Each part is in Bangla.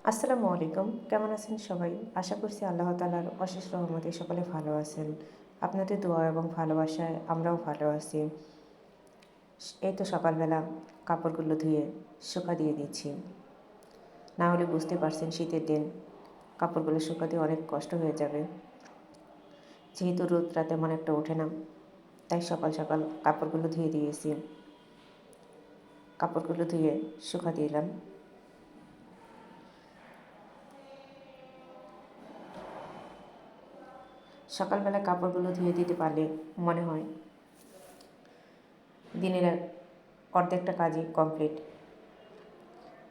আসসালামু আলাইকুম। কেমন আছেন সবাই? আশা করছি আল্লাহ তাআলার অশেষ রহমতে সকলে ভালো আছেন। আপনাদের দোয়া এবং ভালোবাসায় আমরাও ভালো আছি। এই তো সকালবেলা কাপড়গুলো ধুয়ে শুকা দিয়ে দিচ্ছি। না হলে বুঝতে পারছেন শীতের দিন কাপড়গুলো শুকাতে অনেক কষ্ট হয়ে যাবে। যেহেতু রোদটা তেমন একটা ওঠে না, তাই সকাল সকাল কাপড়গুলো ধুয়ে দিয়েছি। কাপড়গুলো ধুয়ে শুকা দিলাম। সকালবেলা কাপড়গুলো ধুয়ে দিতে পারলে মনে হয় দিনের অর্ধেকটা কাজই কমপ্লিট।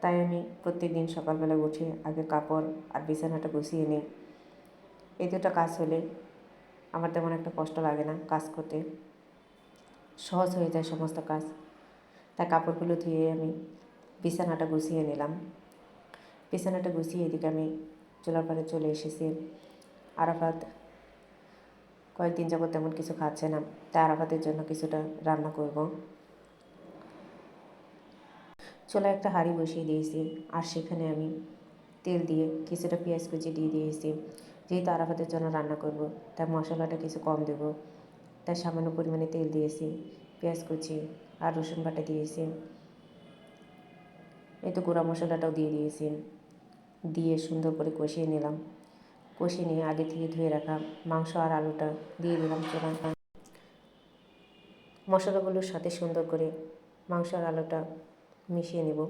তাই আমি প্রত্যেক দিন সকালবেলা উঠে আগে কাপড় আর বিছানাটা গুছিয়ে নিই। এই দুটো কাজ হলে আমার তেমন একটা কষ্ট লাগে না কাজ করতে, সহজ হয়ে যায় সমস্ত কাজ। তাই কাপড়গুলো ধুয়ে আমি বিছানাটা গুছিয়ে নিলাম। বিছানাটা গুছিয়ে এদিকে আমি চুলার পাড়ে চলে এসেছি। আরাফাত কয়েকদিন যাবত তেমন কিছু খাচ্ছে না, তাই আরাফাতের জন্য কিছুটা রান্না করব। চুলায় একটা হাঁড়ি বসিয়ে দিয়েছি, আর সেখানে আমি তেল দিয়ে কিছুটা পেঁয়াজ কুচি দিয়ে দিয়েছি। যেহেতু আরাফাতের জন্য রান্না করব, তাই মশলাটা কিছু কম দেব, তাই সামান্য পরিমাণে তেল দিয়েছি, পেঁয়াজ কুচি আর রসুন বাটা দিয়েছি। এই তো গুঁড়া মশলাটাও দিয়ে দিয়েছি, দিয়ে সুন্দর করে কষিয়ে নিলাম। কষিয়ে নিয়ে আগে থেকে ধুয়ে রাখা মাংস আর আলুটা দিয়ে দিলাম চুলায়। মশলাগুলোর সাথে সুন্দর করে মাংস আর আলুটা মিশিয়ে নেব,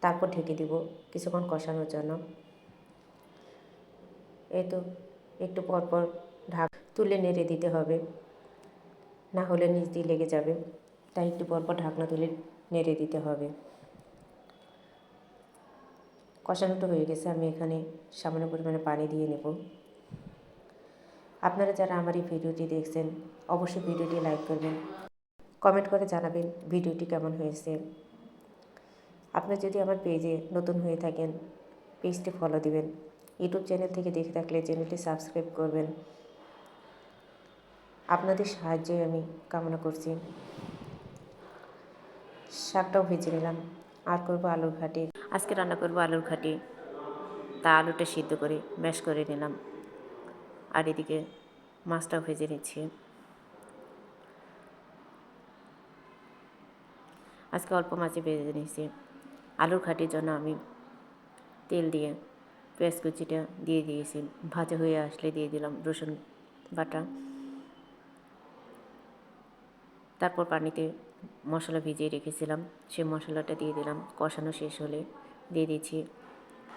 তারপর ঢেকে দিব কিছুক্ষণ কষানোর জন্য। এই তো একটু পরপর ঢাক তুলে নেড়ে দিতে হবে, না হলে নিচ দিয়ে লেগে যাবে। তাই একটু পরপর ঢাকনা তুলে নেড়ে দিতে হবে। কষানোটা হয়ে গেছে, আমি এখানে সামান্য পরিমাণে পানি দিয়ে নেব। আপনারা যারা আমার এই ভিডিওটি দেখছেন অবশ্যই ভিডিওটি লাইক করবেন, কমেন্ট করে জানাবেন ভিডিওটি কেমন হয়েছে। আপনারা যদি আমার পেজে নতুন হয়ে থাকেন পেজটি ফলো দিবেন, ইউটিউব চ্যানেল থেকে দেখে থাকলে চ্যানেলটি সাবস্ক্রাইব করবেন। আপনাদের সাহায্যই আমি কামনা করছি। শাকটাও ভেজে নিলাম, আর করবো আলুর ঘাটি। আজকে রান্না করবো আলুর ঘাটি, তা আলুটা সিদ্ধ করে ম্যাশ করে নিলাম, আর এদিকে মাছটাও ভেজে নিচ্ছি। আজকে অল্প মাছে ভেজে নিয়েছি। আলুর ঘাটির জন্য আমি তেল দিয়ে পেঁয়াজ কুচিটা দিয়ে দিয়েছি, ভাজা হয়ে আসলে দিয়ে দিলাম রসুন বাটা। তারপর পানিতে মশলা ভিজিয়ে রেখেছিলাম, সেই মশলাটা দিয়ে দিলাম। কষানো শেষ হলে দিয়ে দিচ্ছি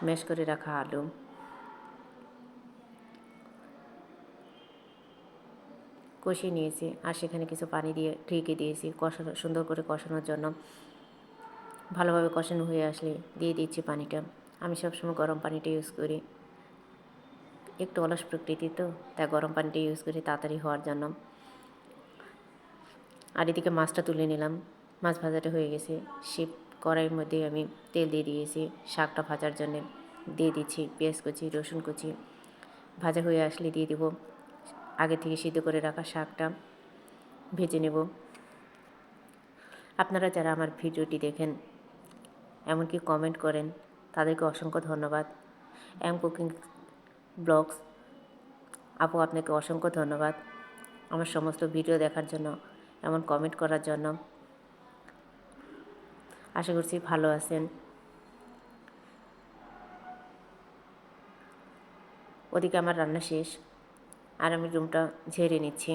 ম্যাশ করে রাখা আলু। কষিয়ে নিয়েছি, আর সেখানে কিছু পানি দিয়ে ঢেকে দিয়েছি কষানো, সুন্দর করে কষানোর জন্য। ভালোভাবে কষানো হয়ে আসলে দিয়ে দিচ্ছি পানিটা। আমি সবসময় গরম পানিটা ইউজ করি, একটু অলস প্রকৃতি তো, তাই গরম পানিটা ইউজ করি তাড়াতাড়ি হওয়ার জন্য। আর এদিকে মাছটা তুলে নিলাম, মাছ ভাজাটা হয়ে গেছে। সেই কড়াইয়ের মধ্যে আমি তেল দিয়ে দিয়েছি শাকটা ভাজার জন্যে। দিয়ে দিচ্ছি পেঁয়াজ কুচি, রসুন কুচি। ভাজা হয়ে আসলে দিয়ে দেব আগে থেকে সিদ্ধ করে রাখা শাকটা, ভেজে নেব। আপনারা যারা আমার ভিডিওটি দেখেন এমনকি কমেন্ট করেন, তাদেরকে অসংখ্য ধন্যবাদ। এম কুকিং ব্লগস আপু, আপনাকে অসংখ্য ধন্যবাদ আমার সমস্ত ভিডিও দেখার জন্য, এমন কমেন্ট করার জন্য। আশা করছি ভালো আছেন। ওদিকে আমার রান্না শেষ, আর আমি রুমটা ঝেড়ে নিচ্ছি,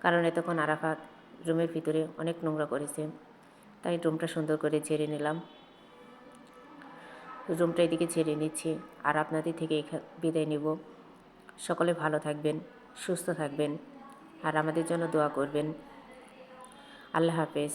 কারণ এতক্ষণ আরাফাত রুমের ভিতরে অনেক নোংরা করেছে, তাই রুমটা সুন্দর করে ঝেড়ে নিলাম। রুমটা এদিকে ঝেড়ে নিচ্ছি, আর আপনাদের থেকে বিদায় নেব। সকলে ভালো থাকবেন, সুস্থ থাকবেন, আর আমাদের জন্য দোয়া করবেন। আল্লাহ হাফেজ।